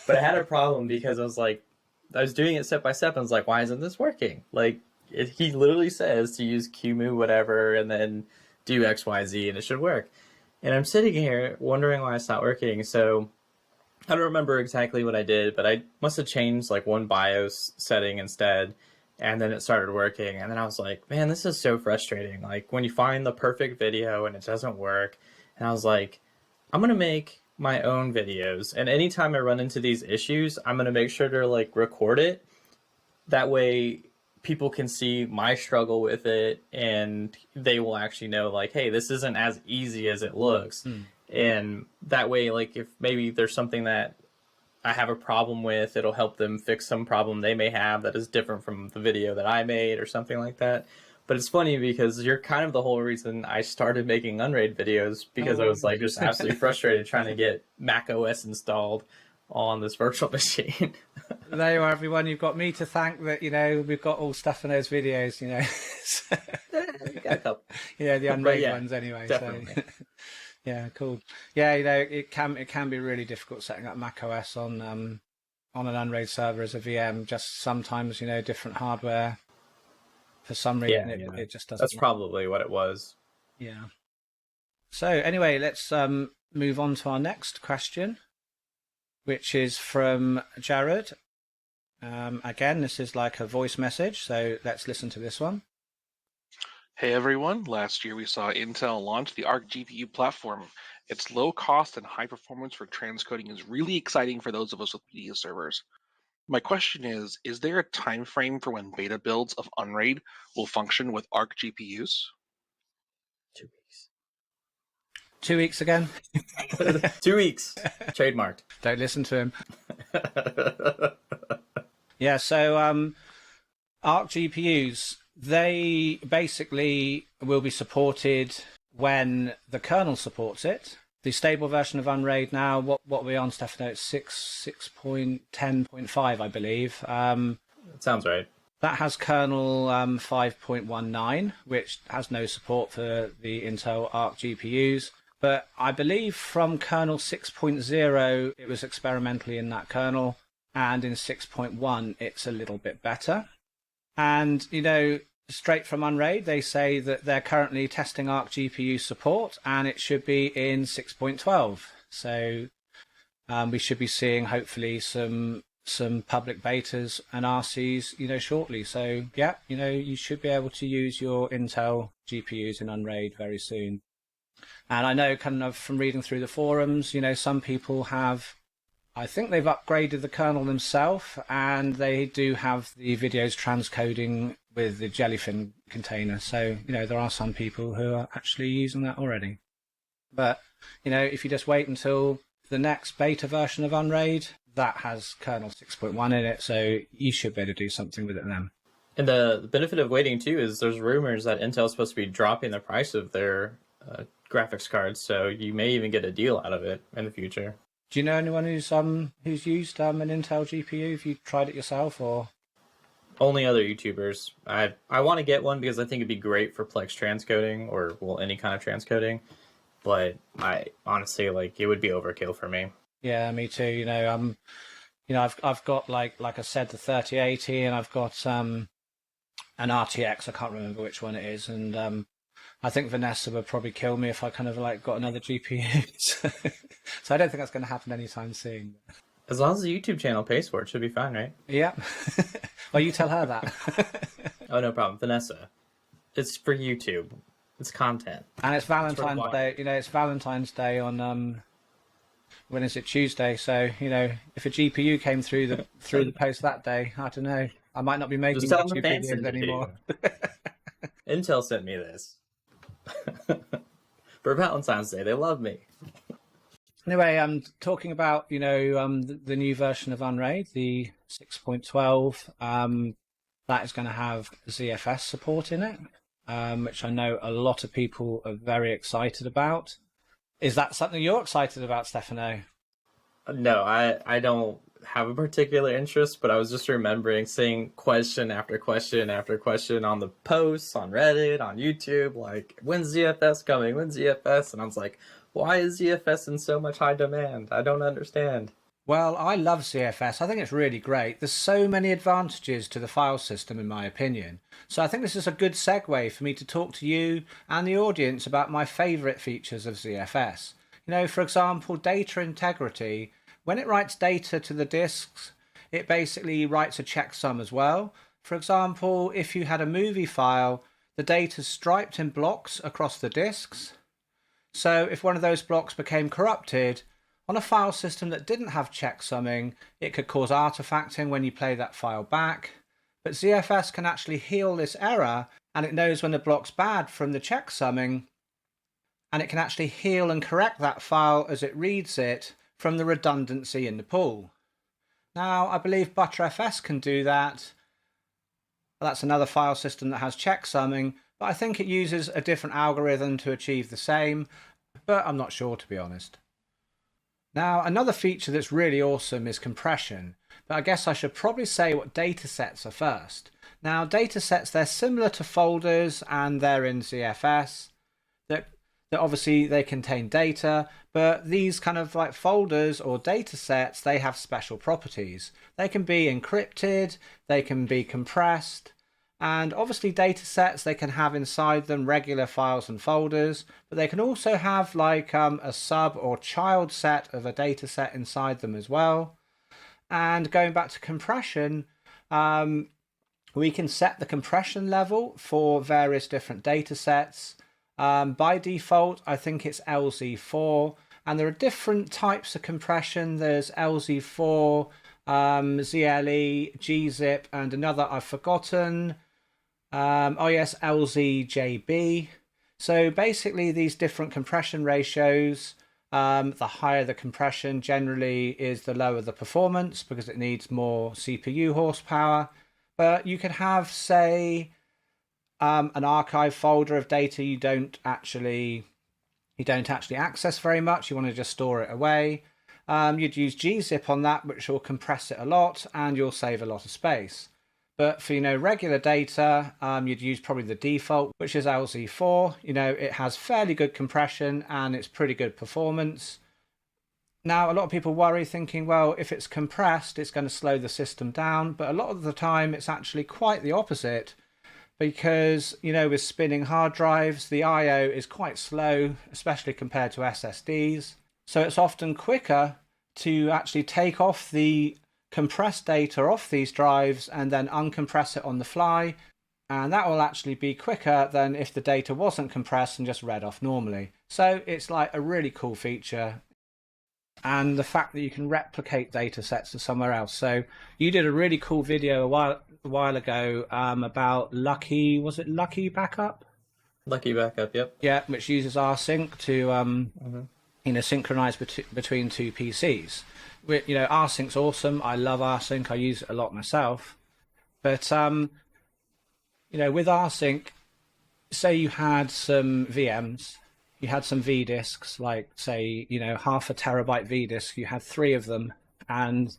but I had a problem because I was doing it step by step, and I was like, why isn't this working? Like, he literally says to use QEMU whatever, and then do X, Y, Z, and it should work. And I'm sitting here wondering why it's not working. So I don't remember exactly what I did, but I must have changed like one BIOS setting instead. And then it started working. And then I was like, man, this is so frustrating. Like when you find the perfect video and it doesn't work. And I was like, I'm going to make my own videos. And anytime I run into these issues, I'm going to make sure to like record it. That way people can see my struggle with it and they will actually know like, hey, this isn't as easy as it looks. And that way, like if maybe there's something that I have a problem with, it'll help them fix some problem they may have that is different from the video that I made or something like that. But it's funny because you're kind of the whole reason I started making Unraid videos, because I was like just absolutely frustrated trying to get Mac OS installed on this virtual machine. There you are, everyone. You've got me to thank that, we've got all Stefano's videos, Got a couple. the Unraid ones anyway. Definitely. So. Yeah, cool. Yeah, it can be really difficult setting up Mac OS on an Unraid server as a VM. Just sometimes, different hardware. For some reason, it just doesn't. That's probably what it was. Yeah. So anyway, let's move on to our next question, which is from Jared. Again, this is like a voice message, so let's listen to this one. Hey everyone, last year we saw Intel launch the ARC GPU platform. Its low cost and high performance for transcoding is really exciting for those of us with media servers. My question is there a time frame for when beta builds of Unraid will function with ARC GPUs? 2 weeks. 2 weeks again? 2 weeks. Trademarked. Don't listen to him. Yeah, so ARC GPUs, they basically will be supported when the kernel supports it. The stable version of Unraid now, what are we on, Stefano? It's 6.10.5, I believe. That sounds right. That has kernel 5.19, which has no support for the Intel Arc GPUs. But I believe from kernel 6.0, it was experimentally in that kernel. And in 6.1, it's a little bit better. And, you know, straight from Unraid, they say that they're currently testing Arc GPU support, and it should be in 6.12. So we should be seeing, hopefully, some public betas and RCs, you know, shortly. So, yeah, you know, you should be able to use your Intel GPUs in Unraid very soon. And I know, kind of from reading through the forums, you know, some people have, I think they've upgraded the kernel themselves, and they do have the videos transcoding with the Jellyfin container. So, you know, there are some people who are actually using that already. But, you know, if you just wait until the next beta version of Unraid, that has kernel 6.1 in it, so you should be able to do something with it then. And the benefit of waiting, too, is there's rumors that Intel's supposed to be dropping the price of their graphics cards, so you may even get a deal out of it in the future. Do you know anyone who's used an Intel GPU? Have you tried it yourself, or? Only other YouTubers. I want to get one because I think it'd be great for Plex transcoding, or well, any kind of transcoding. But I honestly, like, it would be overkill for me. Yeah, me too. You know, I've got like I said, the 3080, and I've got an RTX. I can't remember which one it is, and I think Vanessa would probably kill me if I kind of like got another GPU. So I don't think that's going to happen anytime soon. As long as the YouTube channel pays for it, should be fine, right? Yeah. Well, you tell her that. Oh, no problem. Vanessa, it's for YouTube. It's content. And it's Valentine's Day. You know, it's Valentine's Day on when is it? Tuesday. So, you know, if a GPU came through the post that day, I don't know. I might not be making YouTube videos anymore. Intel sent me this. For Valentine's Day, they love me. Anyway, I'm talking about, you know, the new version of Unraid, the 6.12. That is going to have ZFS support in it, which I know a lot of people are very excited about. Is that something you're excited about, Stefano? No, I don't have a particular interest, but I was just remembering seeing question after question after question on the posts, on Reddit, on YouTube, like, when's ZFS coming? When's ZFS? And I was like, why is ZFS in so much high demand? I don't understand. Well, I love ZFS. I think it's really great. There's so many advantages to the file system, in my opinion. So I think this is a good segue for me to talk to you and the audience about my favourite features of ZFS. You know, for example, data integrity. When it writes data to the disks, it basically writes a checksum as well. For example, if you had a movie file, the data's striped in blocks across the disks. So if one of those blocks became corrupted, on a file system that didn't have checksumming, it could cause artifacting when you play that file back. But ZFS can actually heal this error, and it knows when the block's bad from the checksumming, and it can actually heal and correct that file as it reads it from the redundancy in the pool. Now, I believe ButterFS can do that. That's another file system that has checksumming, but I think it uses a different algorithm to achieve the same, but I'm not sure, to be honest. Now, another feature that's really awesome is compression, but I guess I should probably say what datasets are first. Now, datasets, they're similar to folders, and they're in ZFS. That obviously they contain data, but these kind of like folders or datasets, they have special properties. They can be encrypted, they can be compressed, and obviously datasets, they can have inside them regular files and folders, but they can also have like a sub or child set of a dataset inside them as well. And going back to compression, we can set the compression level for various different datasets. By default, I think it's LZ4, and there are different types of compression. There's LZ4, ZLE, gzip, and another I've forgotten. Oh yes, LZJB. So basically these different compression ratios, the higher the compression generally is the lower the performance because it needs more CPU horsepower. But you could have, say, an archive folder of data you don't actually access very much. You want to just store it away. You'd use gzip on that, which will compress it a lot, and you'll save a lot of space. But for regular data, you'd use probably the default, which is LZ4. It has fairly good compression and it's pretty good performance. Now, a lot of people worry thinking, well, if it's compressed, it's going to slow the system down. But a lot of the time, it's actually quite the opposite. Because, with spinning hard drives, the I/O is quite slow, especially compared to SSDs. So it's often quicker to actually take off the compressed data off these drives and then uncompress it on the fly. And that will actually be quicker than if the data wasn't compressed and just read off normally. So it's like a really cool feature. And the fact that you can replicate data sets to somewhere else. So you did a really cool video a while ago about Lucky Backup? Lucky Backup, yep. Yeah, which uses rsync to synchronize between two PCs. Rsync's awesome. I love rsync. I use it a lot myself. But with rsync, say you had some VMs, you had some V disks, like say, half a terabyte V disk, you had 3 of them, and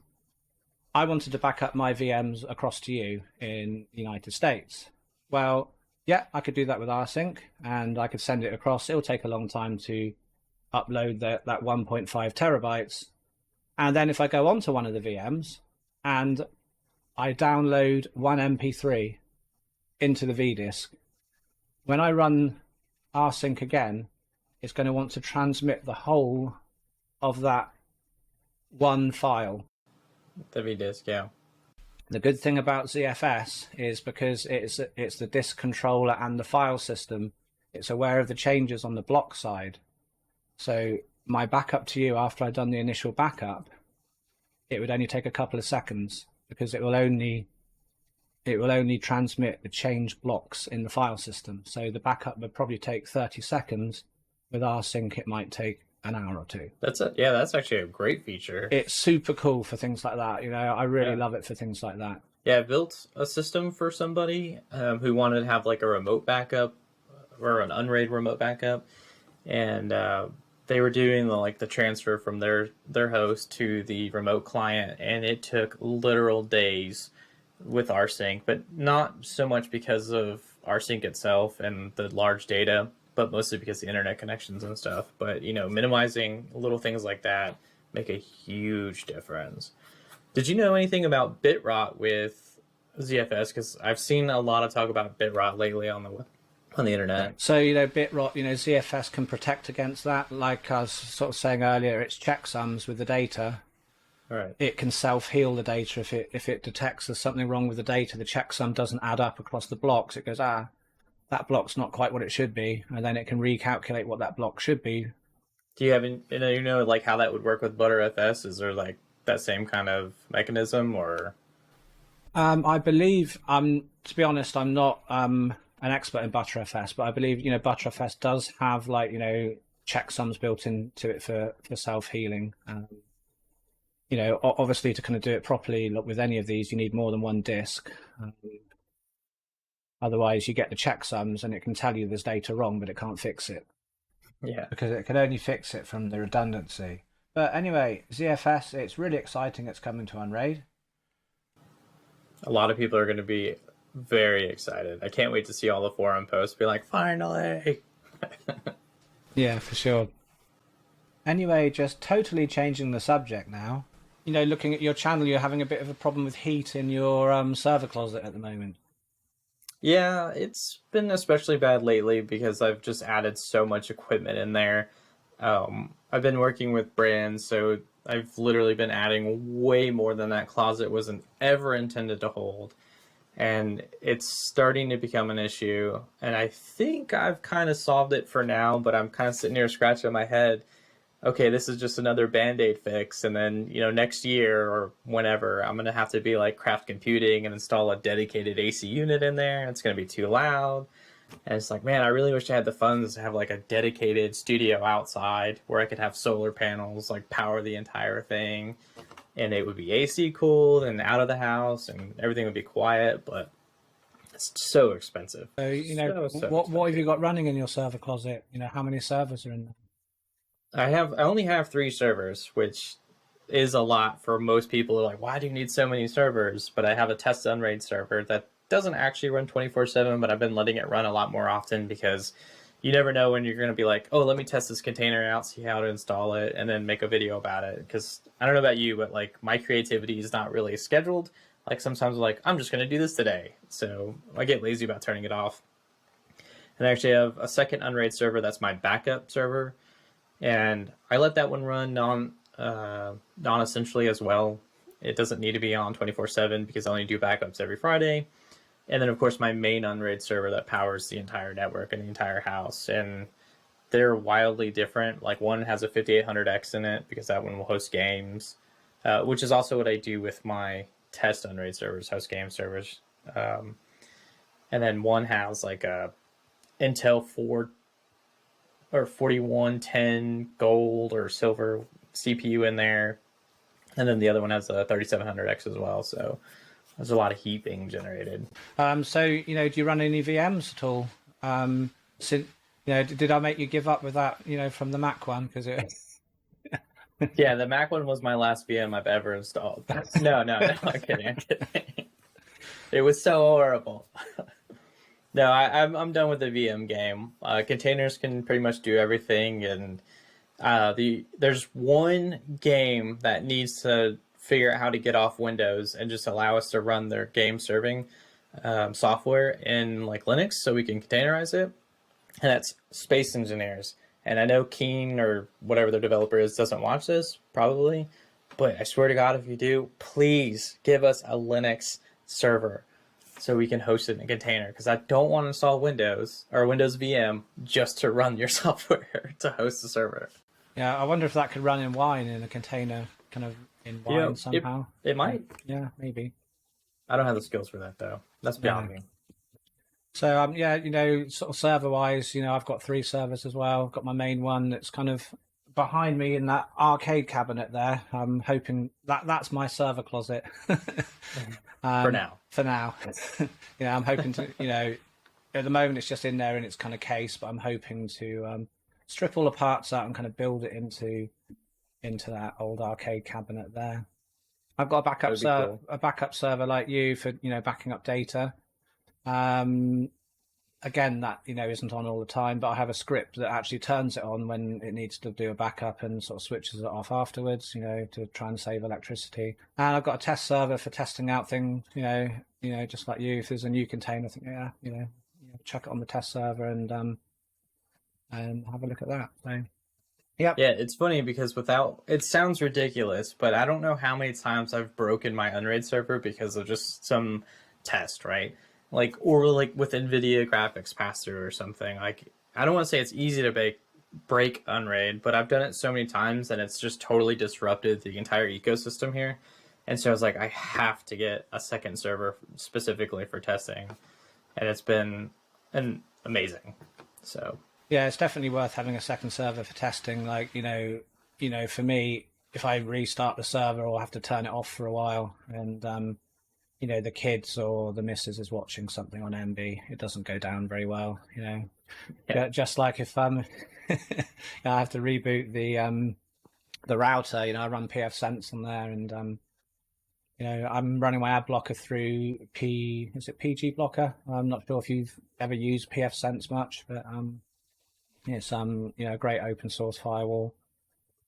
I wanted to back up my VMs across to you in the United States. Well, yeah, I could do that with rsync, and I could send it across. It'll take a long time to upload that 1.5 terabytes. And then if I go onto one of the VMs and I download one MP3 into the V disk, when I run rsync again, it's going to want to transmit the whole of that one file. The V disk, yeah. The good thing about ZFS is because it's the disk controller and the file system, it's aware of the changes on the block side. So my backup to you after I've done the initial backup, it would only take a couple of seconds because it will only transmit the changed blocks in the file system. So the backup would probably take 30 seconds. With rsync, it might take an hour or 2. That's actually a great feature. It's super cool for things like that. I really love it for things like that. Yeah, I built a system for somebody who wanted to have like a remote backup or an Unraid remote backup, and they were doing the transfer from their host to the remote client, and it took literal days with rsync, but not so much because of rsync itself and the large data, but mostly because the internet connections and stuff. But, minimizing little things like that make a huge difference. Did you know anything about bit rot with ZFS? Because I've seen a lot of talk about bit rot lately on the internet. So, bit rot, ZFS can protect against that. Like I was sort of saying earlier, it's checksums with the data. Right. It can self-heal the data if it detects there's something wrong with the data. The checksum doesn't add up across the blocks. It goes, that block's not quite what it should be, and then it can recalculate what that block should be. Do you have like how that would work with Btrfs? Is there like that same kind of mechanism, or? I believe, to be honest, I'm not an expert in Btrfs, but I believe Btrfs does have checksums built into it for self-healing. Obviously to kind of do it properly with any of these, you need more than one disk. Otherwise, you get the checksums and it can tell you there's data wrong, but it can't fix it. Yeah. Because it can only fix it from the redundancy. But anyway, ZFS, it's really exciting. It's coming to Unraid. A lot of people are going to be very excited. I can't wait to see all the forum posts. Be like, finally! Yeah, for sure. Anyway, just totally changing the subject now. Looking at your channel, you're having a bit of a problem with heat in your server closet at the moment. Yeah, it's been especially bad lately because I've just added so much equipment in there. I've been working with brands, so I've literally been adding way more than that closet wasn't ever intended to hold. And it's starting to become an issue. And I think I've kind of solved it for now, but I'm kind of sitting here scratching my head. Okay, this is just another Band-Aid fix, and then, next year or whenever, I'm going to have to be like Craft Computing and install a dedicated AC unit in there. It's going to be too loud. And it's like, man, I really wish I had the funds to have like a dedicated studio outside where I could have solar panels, like power the entire thing. And it would be AC cooled and out of the house and everything would be quiet, but it's so expensive. So, what have you got running in your server closet? How many servers are in there? I only have 3 servers, which is a lot for most people. They're like, why do you need so many servers? But I have a test Unraid server that doesn't actually run 24/7, but I've been letting it run a lot more often because you never know when you're going to be like, oh, let me test this container out, see how to install it, and then make a video about it. Because I don't know about you, but like my creativity is not really scheduled. Like sometimes I'm like, I'm just going to do this today. So I get lazy about turning it off. And I actually have a second Unraid server that's my backup server. And I let that one run non-essentially as well. It doesn't need to be on 24/7 because I only do backups every Friday. And then, of course, my main Unraid server that powers the entire network and the entire house. And they're wildly different. Like one has a 5800X in it because that one will host games, which is also what I do with my test Unraid servers, host game servers. And then one has like a Intel 4 or 4110 gold or silver CPU in there. And then the other one has a 3700X as well. So there's a lot of heat being generated. So, do you run any VMs at all? Did I make you give up with that, from the Mac one? Because Yeah, the Mac one was my last VM I've ever installed. No, I'm kidding. It was so horrible. No, I'm done with the VM game. Containers can pretty much do everything, and there's one game that needs to figure out how to get off Windows and just allow us to run their game serving software in like Linux so we can containerize it, and that's Space Engineers. And I know Keen or whatever their developer is doesn't watch this, probably, but I swear to God, if you do, please give us a Linux server so we can host it in a container, because I don't want to install Windows or Windows VM just to run your software to host the server. Yeah, I wonder if that could run in Wine in a container, kind of in Wine somehow. It might. Yeah, maybe. I don't have the skills for that, though. That's beyond me. So, sort of server-wise, I've got 3 servers as well. I've got my main one that's kind of behind me in that arcade cabinet there. I'm hoping that's my server closet. For now. I'm hoping to, at the moment it's just in there in its kind of case, but I'm hoping to strip all the parts out and kind of build it into that old arcade cabinet there. I've got a backup server like you for, backing up data. Again, that isn't on all the time, but I have a script that actually turns it on when it needs to do a backup and sort of switches it off afterwards, to try and save electricity. And I've got a test server for testing out things, just like you. If there's a new container, I think chuck it on the test server and have a look at that. So, yep. Yeah, it's funny because it sounds ridiculous, but I don't know how many times I've broken my Unraid server because of just some test, right? Or with NVIDIA graphics pass-through or something. Like, I don't want to say it's easy to break Unraid, but I've done it so many times and it's just totally disrupted the entire ecosystem here. And so I was like, I have to get a second server specifically for testing. And it's been amazing. So yeah, it's definitely worth having a second server for testing. For me, if I restart the server, I'll have to turn it off for a while. And, the kids or the missus is watching something on MB, it doesn't go down very well, Yeah. Just like if I have to reboot the router, I run pfSense on there, and I'm running my ad blocker through PG Blocker. I'm not sure if you've ever used pfSense much, but it's a great open source firewall.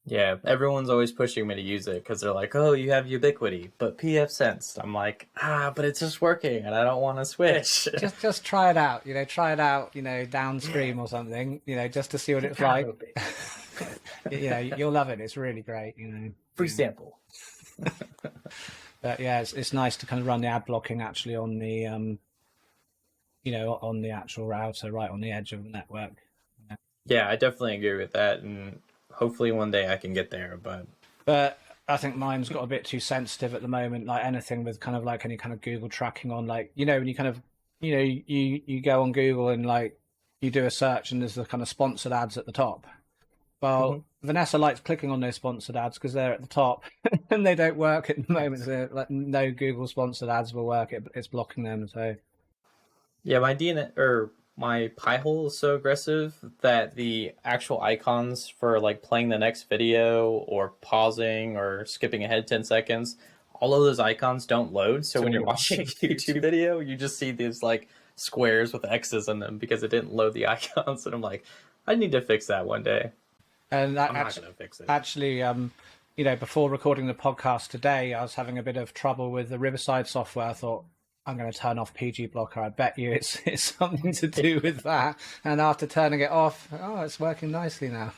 Yeah, everyone's always pushing me to use it because they're like, oh, you have Ubiquity, but pfSense. I'm like, but it's just working and I don't want to switch. Just try it out, downstream or something, just to see what it's like. You'll love it. It's really great, Free sample. But yeah, it's nice to kind of run the ad blocking actually on the, on the actual router, right on the edge of the network. Yeah, I definitely agree with that. And hopefully one day I can get there, but I think mine's got a bit too sensitive at the moment. Like anything with kind of like any kind of Google tracking on, when you kind of you go on Google and like you do a search and there's the kind of sponsored ads at the top. Well, Vanessa likes clicking on those sponsored ads because they're at the top and they don't work at the moment. So, like, no Google sponsored ads will work. It's blocking them. So Yeah, my DNS or my Pi-hole is so aggressive that the actual icons for like playing the next video or pausing or skipping ahead 10 seconds, all of those icons don't load. So when you're watching a YouTube video, you just see these like squares with X's in them because it didn't load the icons. And I'm like, I need to fix that one day. And that I'm not going to fix it. Actually, before recording the podcast today, I was having a bit of trouble with the Riverside software. I thought, I'm going to turn off PG Blocker. I bet you it's something to do with that. And after turning it off, it's working nicely now.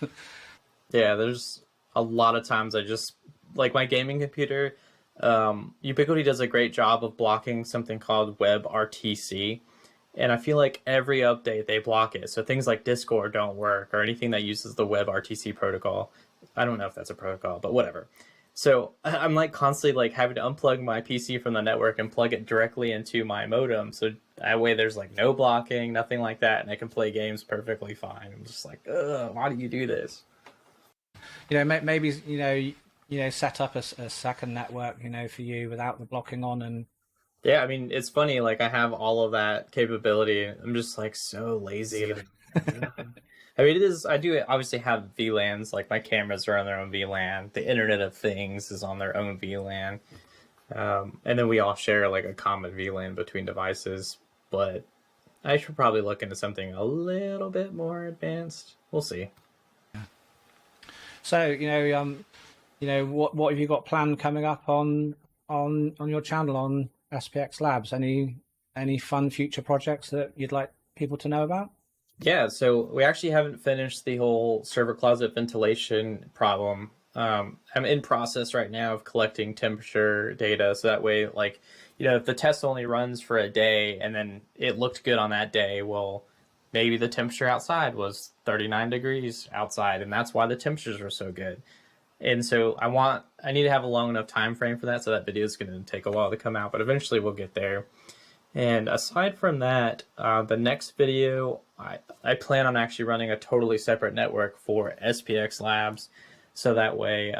Yeah, there's a lot of times I just, like my gaming computer, Ubiquiti does a great job of blocking something called WebRTC. And I feel like every update they block it. So things like Discord don't work or anything that uses the WebRTC protocol. I don't know if that's a protocol, but whatever. So I'm like constantly like having to unplug my PC from the network and plug it directly into my modem. So that way there's like no blocking, nothing like that. And I can play games perfectly fine. I'm just like, ugh, why do you do this? Maybe, set up a second network, for you without the blocking on and. Yeah, I mean, it's funny, like, I have all of that capability. I'm just, like, so lazy. I mean, I do obviously have VLANs, like, my cameras are on their own VLAN. The Internet of Things is on their own VLAN. And then we all share, like, a common VLAN between devices. But I should probably look into something a little bit more advanced. We'll see. So, what have you got planned coming up on your channel on SPXLabs? Any fun future projects that you'd like people to know about? Yeah, so we actually haven't finished the whole server closet ventilation problem. I'm in process right now of collecting temperature data, so that way, like, if the test only runs for a day and then it looked good on that day, well, maybe the temperature outside was 39 degrees outside, and that's why the temperatures were so good. And so I need to have a long enough time frame for that, so that video is going to take a while to come out, but eventually we'll get there. And aside from that, the next video, I plan on actually running a totally separate network for SPXLabs, so that way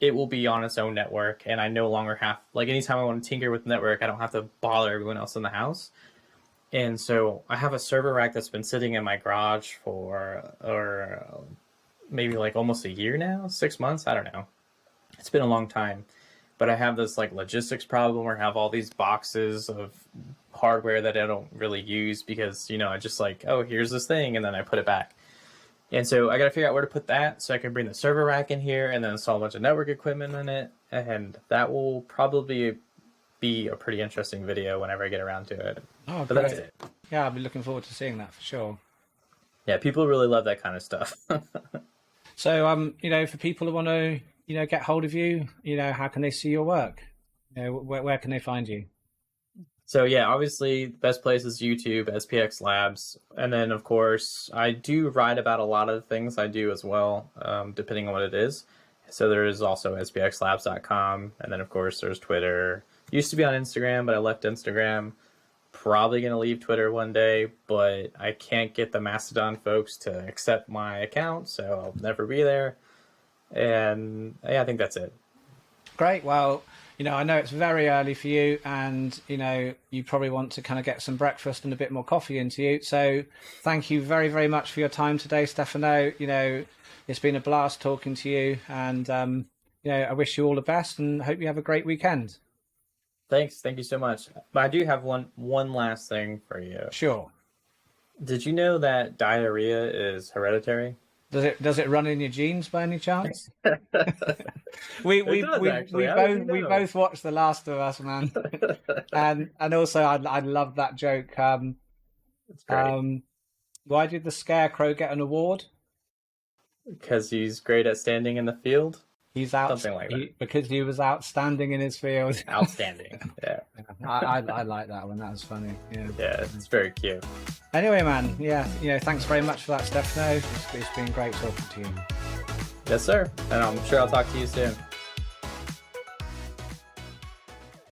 it will be on its own network, and I no longer have, like, anytime I want to tinker with the network, I don't have to bother everyone else in the house. And so I have a server rack that's been sitting in my garage for, maybe like almost a year now, 6 months, I don't know. It's been a long time. But I have this like logistics problem where I have all these boxes of hardware that I don't really use because, I just like, oh, here's this thing, and then I put it back. And so I got to figure out where to put that so I can bring the server rack in here and then install a bunch of network equipment in it. And that will probably be a pretty interesting video whenever I get around to it. Oh, but great. That's it. Yeah, I'll be looking forward to seeing that for sure. Yeah, people really love that kind of stuff. So, for people who want to, get hold of you, how can they see your work? Where can they find you? So yeah, obviously the best place is YouTube, SPXLabs. And then of course, I do write about a lot of things I do as well, depending on what it is. So there is also SPXLabs.com. And then of course there's Twitter. Used to be on Instagram, but I left Instagram. Probably going to leave Twitter one day, but I can't get the Mastodon folks to accept my account, so I'll never be there. And yeah, I think that's it. Great. Well, I know it's very early for you, and, you probably want to kind of get some breakfast and a bit more coffee into you. So thank you very, very much for your time today, Stefano. It's been a blast talking to you, and, I wish you all the best and hope you have a great weekend. Thanks. Thank you so much. But I do have one last thing for you. Sure. Did you know that diarrhea is hereditary? Does it run in your genes by any chance? we both watched The Last of Us, man. and also I love that joke. It's great. Why did the Scarecrow get an award? Because he's great at standing in the field. He's out something like that. Because he was outstanding in his field. Outstanding. Yeah. I like that one. That was funny. Yeah. Yeah, it's very cute. Anyway, man. Yeah. Thanks very much for that, Stefano. It's been great talking to you. Yes, sir. And I'm sure I'll talk to you soon.